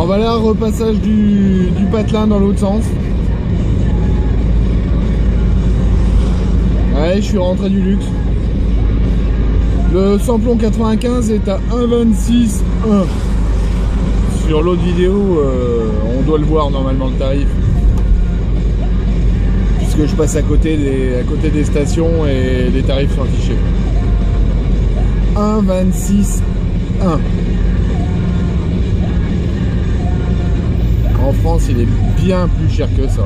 Alors voilà, repassage du patelin dans l'autre sens. Ouais, je suis rentré du luxe. Le samplon 95 est à 1,26,1. Sur l'autre vidéo, on doit le voir normalement le tarif. Puisque je passe à côté des stations et les tarifs sont affichés. 1,26,1. En France, il est bien plus cher que ça.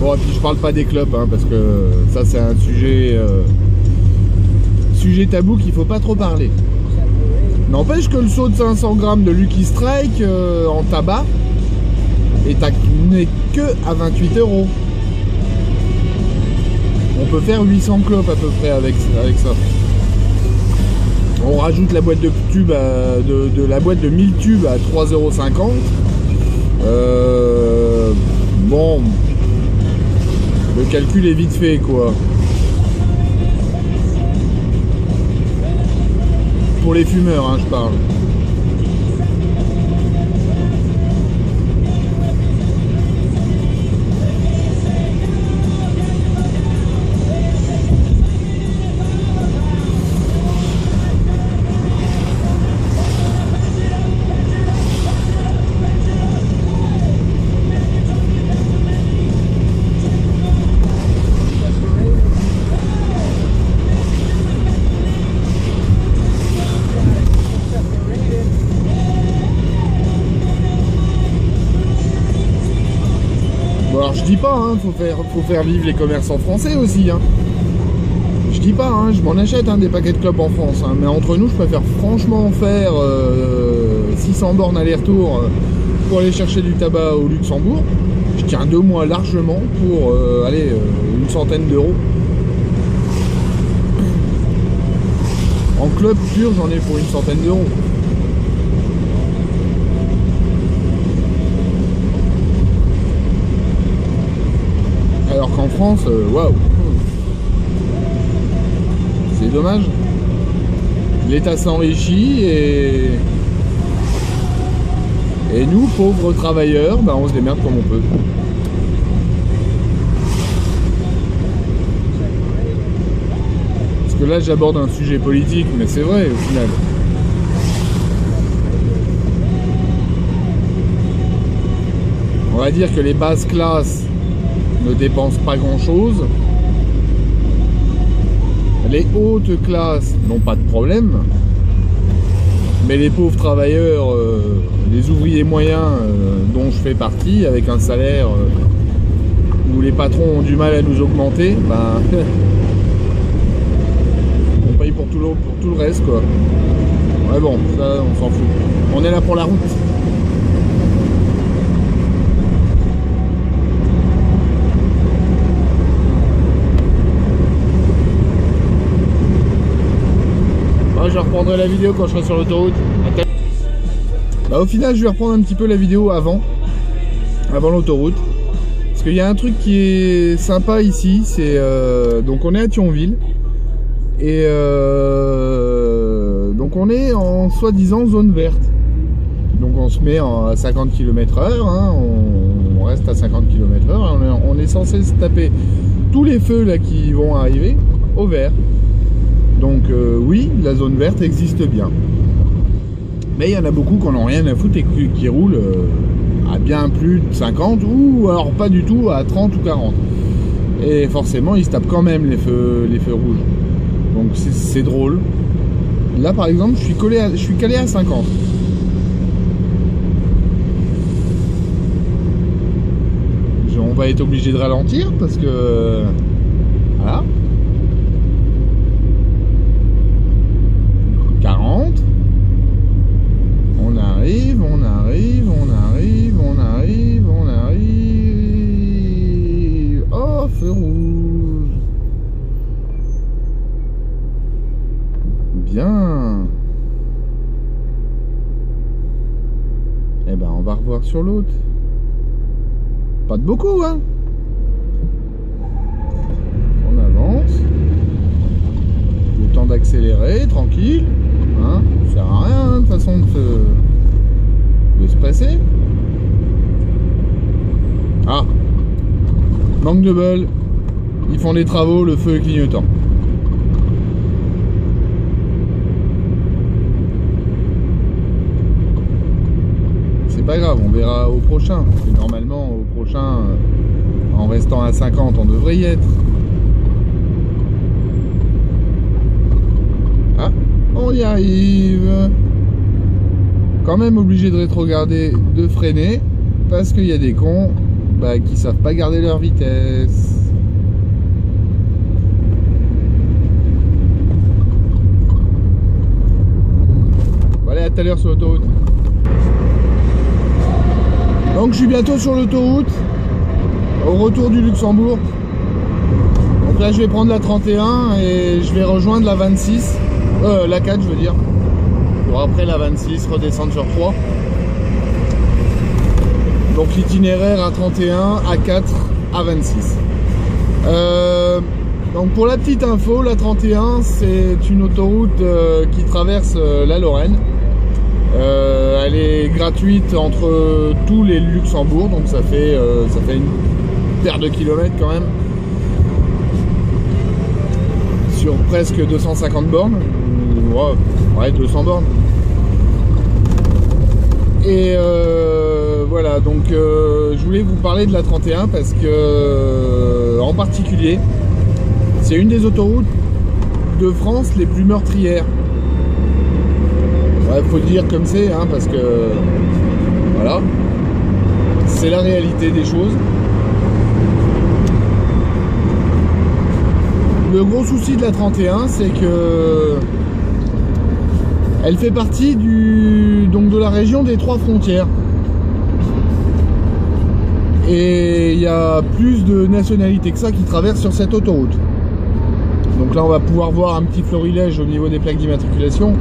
Bon, et puis je parle pas des clopes, hein, parce que ça c'est un sujet tabou qu'il faut pas trop parler. N'empêche que le seau de 500 grammes de Lucky Strike en tabac n'est que à 28 €. On peut faire 800 clopes à peu près avec ça. On rajoute la boîte de tubes de la boîte de 1000 tubes à 3,50 €. Bon, le calcul est vite fait quoi. Pour les fumeurs, hein, je parle. Alors je dis pas, hein, faut faire vivre les commerçants français aussi. Hein. Je dis pas, hein, je m'en achète hein, des paquets de clopes en France. Hein, mais entre nous, je préfère franchement faire 600 bornes aller-retour pour aller chercher du tabac au Luxembourg. Je tiens 2 mois largement pour une centaine d'euros. En clope pur, j'en ai pour une centaine d'euros. Alors qu'en France, waouh, c'est dommage. L'État s'enrichit et nous, pauvres travailleurs, bah, on se démerde comme on peut. Parce que là, j'aborde un sujet politique, mais c'est vrai au final. On va dire que les basses classes ne dépensent pas grand chose. Les hautes classes n'ont pas de problème, mais les pauvres travailleurs, les ouvriers moyens dont je fais partie, avec un salaire où les patrons ont du mal à nous augmenter, ben, on paye pour tout le reste quoi. Ouais bon, ça on s'en fout. On est là pour la route. Je reprendrai la vidéo quand je serai sur l'autoroute. Bah, au final, je vais reprendre un petit peu la vidéo avant l'autoroute. Parce qu'il y a un truc qui est sympa ici, c'est donc on est à Thionville. Et donc on est en soi-disant zone verte. Donc on se met à 50 km/h, hein, on reste à 50 km/h. On est censé se taper tous les feux là qui vont arriver au vert. Donc oui, la zone verte existe bien. Mais il y en a beaucoup qui n'en ont rien à foutre et qui roulent à bien plus de 50 ou alors pas du tout à 30 ou 40. Et forcément, ils se tapent quand même les feux rouges. Donc c'est drôle. Là par exemple, je suis calé à 50. On va être obligé de ralentir parce que voilà. 40. On arrive. Oh, feu rouge. Bien. voir sur l'autre. Pas de beaucoup, hein. On avance. Le temps d'accélérer, tranquille. Hein, ça sert à rien, hein, de toute façon, de se presser. Ah, manque de bol. Ils font des travaux, le feu est clignotant. C'est pas grave, on verra au prochain. Et normalement, au prochain, en restant à 50, on devrait y être. Ah, on y arrive. Quand même obligé de rétrograder, de freiner, parce qu'il y a des cons qui savent pas garder leur vitesse. Bon, allez, à tout à l'heure sur l'autoroute. Donc je suis bientôt sur l'autoroute, au retour du Luxembourg. Donc là je vais prendre la 31 et je vais rejoindre la 26, la 4 je veux dire. Pour après la 26 redescendre sur 3. Donc l'itinéraire à 31, à 4, à 26. Donc pour la petite info, la 31 c'est une autoroute qui traverse la Lorraine. Elle est gratuite entre tous les Luxembourg, donc ça fait une paire de kilomètres quand même. Sur presque 250 bornes. Ouais, 200 bornes. Et voilà, donc je voulais vous parler de la 31 parce que, en particulier, c'est une des autoroutes de France les plus meurtrières. Ouais, faut le dire comme c'est, hein, parce que voilà, c'est la réalité des choses. Le gros souci de la 31, c'est que elle fait partie de la région des 3 frontières. Et il y a plus de nationalités que ça qui traversent sur cette autoroute. Donc là, on va pouvoir voir un petit florilège au niveau des plaques d'immatriculation.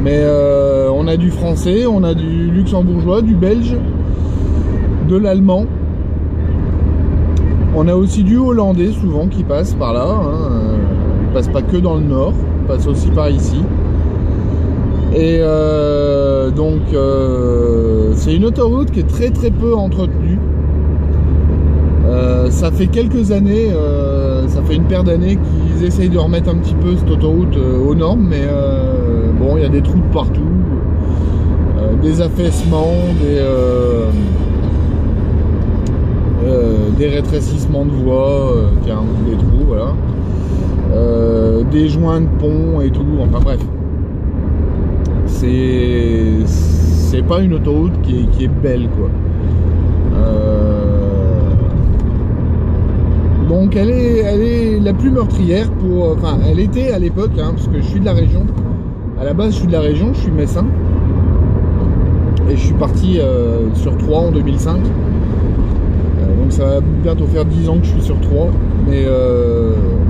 Mais on a du français, on a du luxembourgeois, du belge, de l'allemand. On a aussi du hollandais souvent qui passe par là. Hein. Il passe pas que dans le nord, il passe aussi par ici. Et donc c'est une autoroute qui est très très peu entretenue. Ça fait quelques années, ça fait une paire d'années qu'ils essayent de remettre un petit peu cette autoroute aux normes, mais bon, il y a des trous de partout, des affaissements, des rétrécissements de voies, des trous, voilà, des joints de pont et tout, enfin bref. C'est pas une autoroute qui est belle, quoi. Donc elle est la plus meurtrière pour... Enfin, elle était à l'époque, hein, parce que je suis de la région. À la base, je suis de la région, je suis messin. Et je suis parti sur Troyes en 2005. Donc ça va bientôt faire 10 ans que je suis sur Troyes. Mais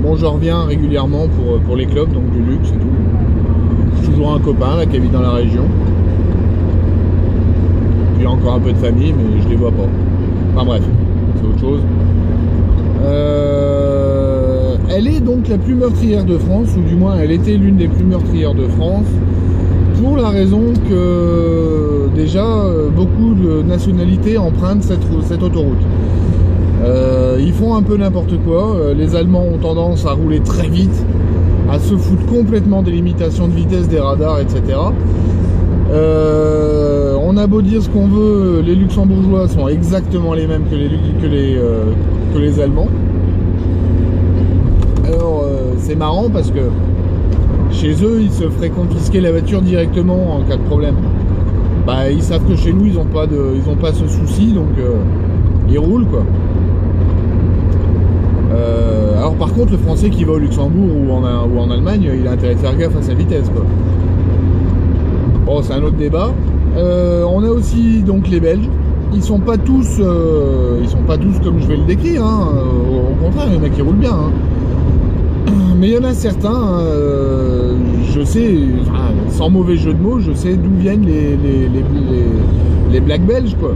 bon, je reviens régulièrement pour les clubs, donc du luxe et tout. J'ai toujours un copain là qui habite dans la région. Puis encore un peu de famille, mais je les vois pas. Enfin bref, c'est autre chose. Elle est donc la plus meurtrière de France, ou du moins elle était l'une des plus meurtrières de France, pour la raison que déjà beaucoup de nationalités empruntent cette autoroute. Ils font un peu n'importe quoi. Les Allemands ont tendance à rouler très vite, à se foutre complètement des limitations de vitesse des radars, etc. On a beau dire ce qu'on veut, les Luxembourgeois sont exactement les mêmes que les Allemands. Alors c'est marrant parce que chez eux ils se feraient confisquer la voiture directement en cas de problème. Ils savent que chez nous ils ont pas ce souci, donc ils roulent, quoi. Alors par contre le français qui va au Luxembourg ou en Allemagne, il a intérêt à faire gaffe à sa vitesse, quoi. Bon, c'est un autre débat. On a aussi donc les Belges. Ils sont pas tous comme je vais le décrire, hein. Au contraire, il y en a qui roulent bien, hein. Mais il y en a certains, je sais, enfin, sans mauvais jeu de mots, je sais d'où viennent les blacks belges quoi.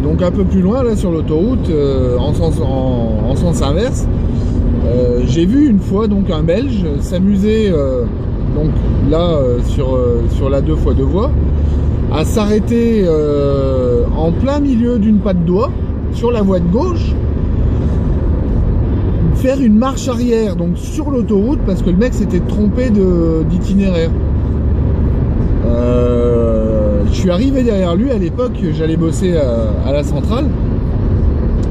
Donc un peu plus loin là sur l'autoroute, en sens inverse, j'ai vu une fois donc un Belge s'amuser donc là sur la 2x2 voies à s'arrêter en plein milieu d'une patte d'oie sur la voie de gauche, faire une marche arrière donc sur l'autoroute parce que le mec s'était trompé d'itinéraire. Je suis arrivé derrière lui à l'époque, j'allais bosser à la centrale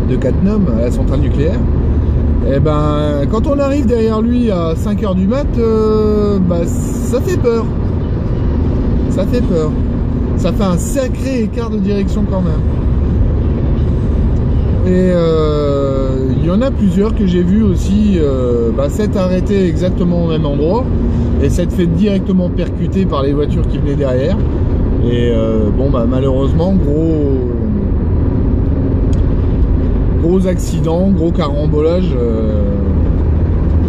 de Cattenom, à la centrale nucléaire. Et ben quand on arrive derrière lui à 5 h du mat, bah, ça fait peur. Ça fait peur. Ça fait un sacré écart de direction quand même. Et il y en a plusieurs que j'ai vu aussi s'être arrêtés exactement au même endroit et s'être fait directement percuter par les voitures qui venaient derrière. Et bon bah malheureusement gros accident, gros carambolage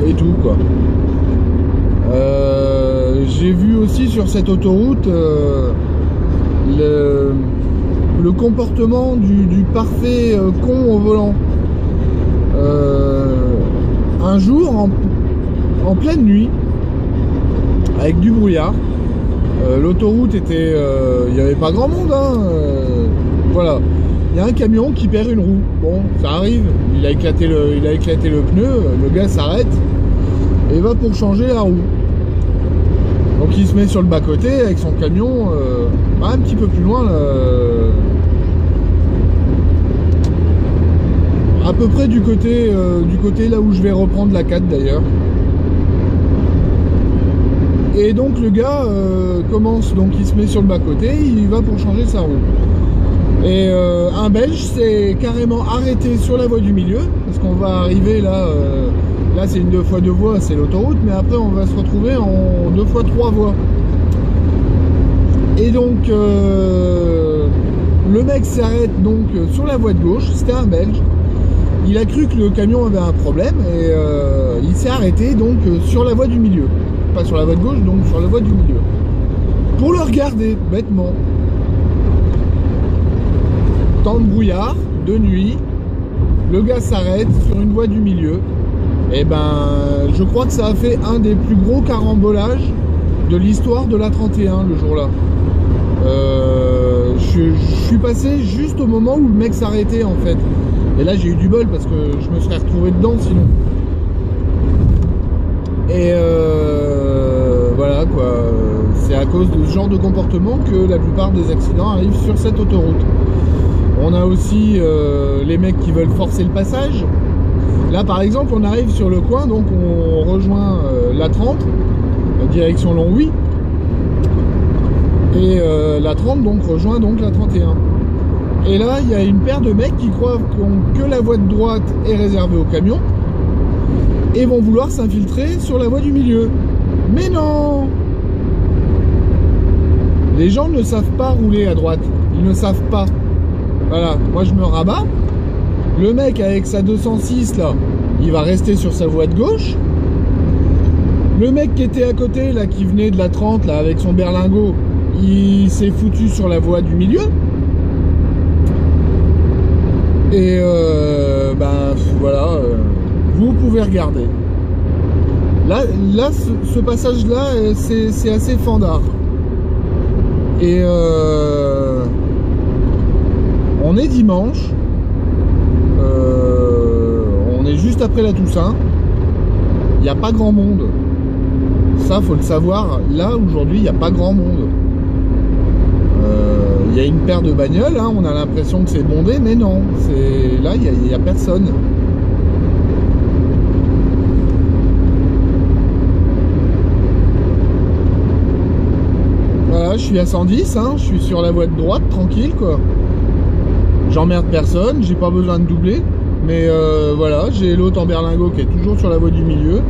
et tout quoi. J'ai vu aussi sur cette autoroute le comportement du parfait con au volant. Un jour en pleine nuit avec du brouillard, l'autoroute était, il n'y avait pas grand monde hein, voilà, il y a un camion qui perd une roue. Bon, ça arrive, il a éclaté le pneu, le gars s'arrête et va pour changer la roue. Donc il se met sur le bas-côté avec son camion, un petit peu plus loin là, à peu près du côté là où je vais reprendre la 4 d'ailleurs. Et donc le gars commence, donc il se met sur le bas-côté, il va pour changer sa roue. Et un Belge s'est carrément arrêté sur la voie du milieu, parce qu'on va arriver là, là c'est une 2x2 voies, c'est l'autoroute, mais après on va se retrouver en 2x3 voies. Et donc le mec s'arrête donc sur la voie de gauche, c'était un Belge. Il a cru que le camion avait un problème et il s'est arrêté donc sur la voie du milieu. Pas sur la voie de gauche, donc sur la voie du milieu. Pour le regarder, bêtement. Temps de brouillard, de nuit, le gars s'arrête sur une voie du milieu. Et ben, je crois que ça a fait un des plus gros carambolages de l'histoire de la 31 le jour-là. Je suis passé juste au moment où le mec s'arrêtait en fait. Et là j'ai eu du bol parce que je me serais retrouvé dedans sinon. Et voilà quoi, c'est à cause de ce genre de comportement que la plupart des accidents arrivent sur cette autoroute. On a aussi les mecs qui veulent forcer le passage. Là par exemple on arrive sur le coin, donc on rejoint la 30, direction Longwy. Et la 30 donc rejoint donc la 31. Et là il y a une paire de mecs qui croient que la voie de droite est réservée aux camions et vont vouloir s'infiltrer sur la voie du milieu. Mais non! Les gens ne savent pas rouler à droite. Ils ne savent pas. Voilà, moi je me rabats. Le mec avec sa 206 là, il va rester sur sa voie de gauche. Le mec qui était à côté là, qui venait de la 30 là, avec son berlingot, il s'est foutu sur la voie du milieu. Et ben voilà, vous pouvez regarder. Là ce passage-là, c'est assez fandard. Et on est dimanche. On est juste après la Toussaint. Il n'y a pas grand monde. Ça, faut le savoir. Là, aujourd'hui, il n'y a pas grand monde. Il y a une paire de bagnoles, hein, on a l'impression que c'est bondé, mais non. Là, il n'y a personne. Voilà, je suis à 110, hein, je suis sur la voie de droite, tranquille, quoi. J'emmerde personne, j'ai pas besoin de doubler. Mais voilà, j'ai l'autre en berlingot qui est toujours sur la voie du milieu.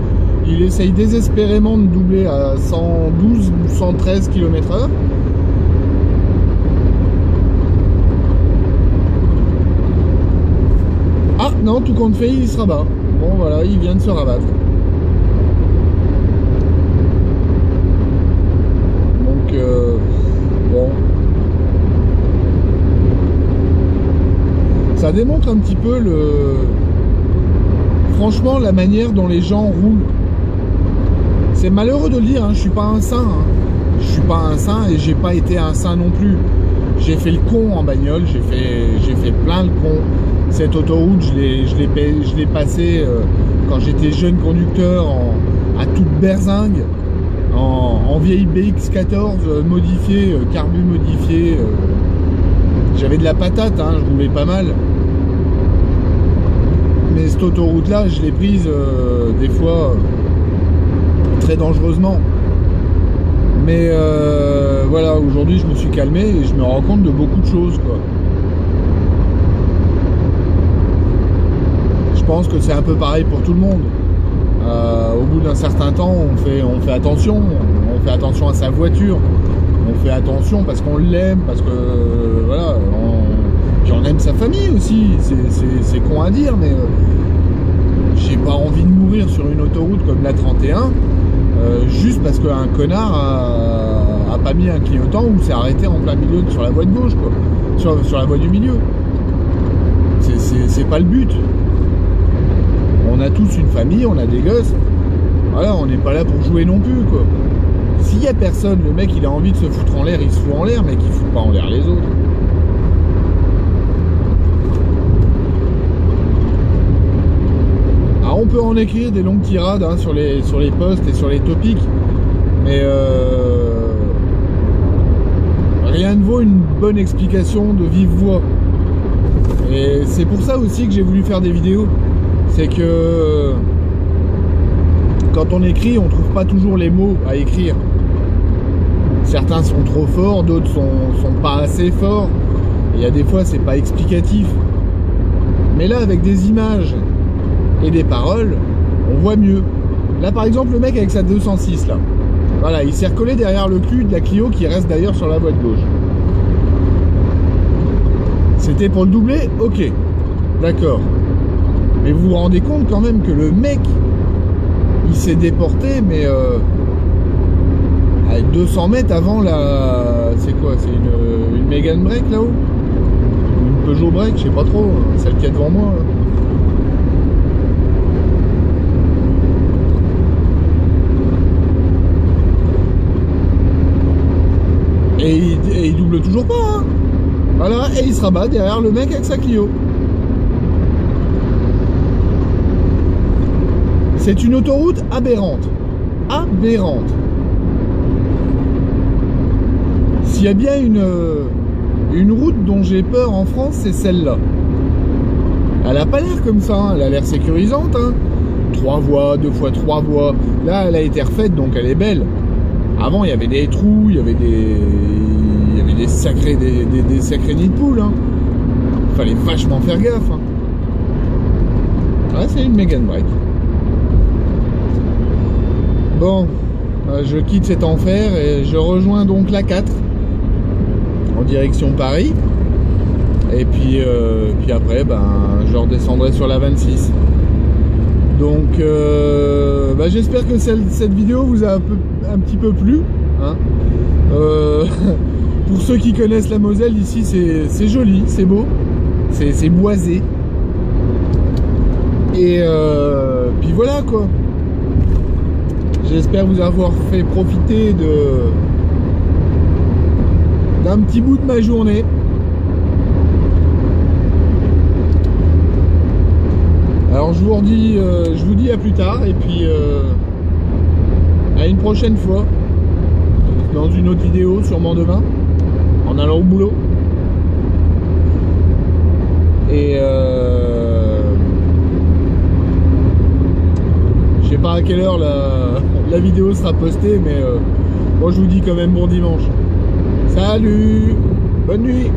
Il essaye désespérément de doubler à 112 ou 113 km/h. Ah non, tout compte fait, il se rabat. Bon voilà, il vient de se rabattre. Donc bon, ça démontre un petit peu franchement la manière dont les gens roulent. C'est malheureux de le dire, hein, je suis pas un saint, hein. Je suis pas un saint et j'ai pas été un saint non plus. J'ai fait le con en bagnole, j'ai fait plein de cons. Cette autoroute, je l'ai passée quand j'étais jeune conducteur à toute berzingue, en vieille BX14 modifiée, carbu modifié. J'avais de la patate, hein, je roulais pas mal. Mais cette autoroute-là, je l'ai prise des fois très dangereusement. Mais voilà, aujourd'hui je me suis calmé et je me rends compte de beaucoup de choses, quoi. Je pense que c'est un peu pareil pour tout le monde. Au bout d'un certain temps, on fait attention. On fait attention à sa voiture. On fait attention parce qu'on l'aime, parce que voilà, puis on aime sa famille aussi. C'est con à dire, mais j'ai pas envie de mourir sur une autoroute comme la 31 juste parce qu'un connard a pas mis un clignotant ou s'est arrêté en plein milieu sur la voie de gauche, quoi, sur la voie du milieu. C'est pas le but. On a tous une famille, on a des gosses. Voilà, on n'est pas là pour jouer non plus, quoi. S'il y a personne, le mec il a envie de se foutre en l'air, il se fout en l'air, mais qu'il fout pas en l'air les autres. Alors on peut en écrire des longues tirades, hein, sur les posts et sur les topics, mais rien ne vaut une bonne explication de vive voix. Et c'est pour ça aussi que j'ai voulu faire des vidéos. C'est que quand on écrit, on trouve pas toujours les mots à écrire. Certains sont trop forts, d'autres sont pas assez forts. Il y a des fois, c'est pas explicatif. Mais là, avec des images et des paroles, on voit mieux. Là, par exemple, le mec avec sa 206, là. Voilà, il s'est recollé derrière le cul de la Clio qui reste d'ailleurs sur la voie de gauche. C'était pour le doubler? Ok. D'accord. Mais vous vous rendez compte quand même que le mec, il s'est déporté, mais à 200 mètres avant la... C'est quoi? C'est une Mégane Break là-haut? Une Peugeot Break? Je sais pas trop. Celle qui est devant moi. Et il double toujours pas, hein. Voilà, et il se rabat derrière le mec avec sa Clio. C'est une autoroute aberrante. Aberrante. S'il y a bien une route dont j'ai peur en France, c'est celle-là. Elle a pas l'air comme ça, hein. Elle a l'air sécurisante, hein. 3 voies, 2 fois 3 voies. Là, elle a été refaite, donc elle est belle. Avant, il y avait des trous, il y avait des sacrés nids de poules, hein. Fallait vachement faire gaffe, hein. Ouais, c'est une Mégane Break. Bon, je quitte cet enfer et je rejoins donc la 4 en direction Paris. Et puis après, ben, je redescendrai sur la 26. Donc, j'espère que cette vidéo vous a un petit peu plu, hein. Pour ceux qui connaissent la Moselle, ici c'est joli, c'est beau, c'est boisé. Et puis voilà, quoi. J'espère vous avoir fait profiter d'un petit bout de ma journée. Alors je vous dis à plus tard et puis à une prochaine fois dans une autre vidéo, sûrement demain, en allant au boulot. Et je sais pas à quelle heure la vidéo sera postée, mais moi je vous dis quand même bon dimanche. Salut, bonne nuit.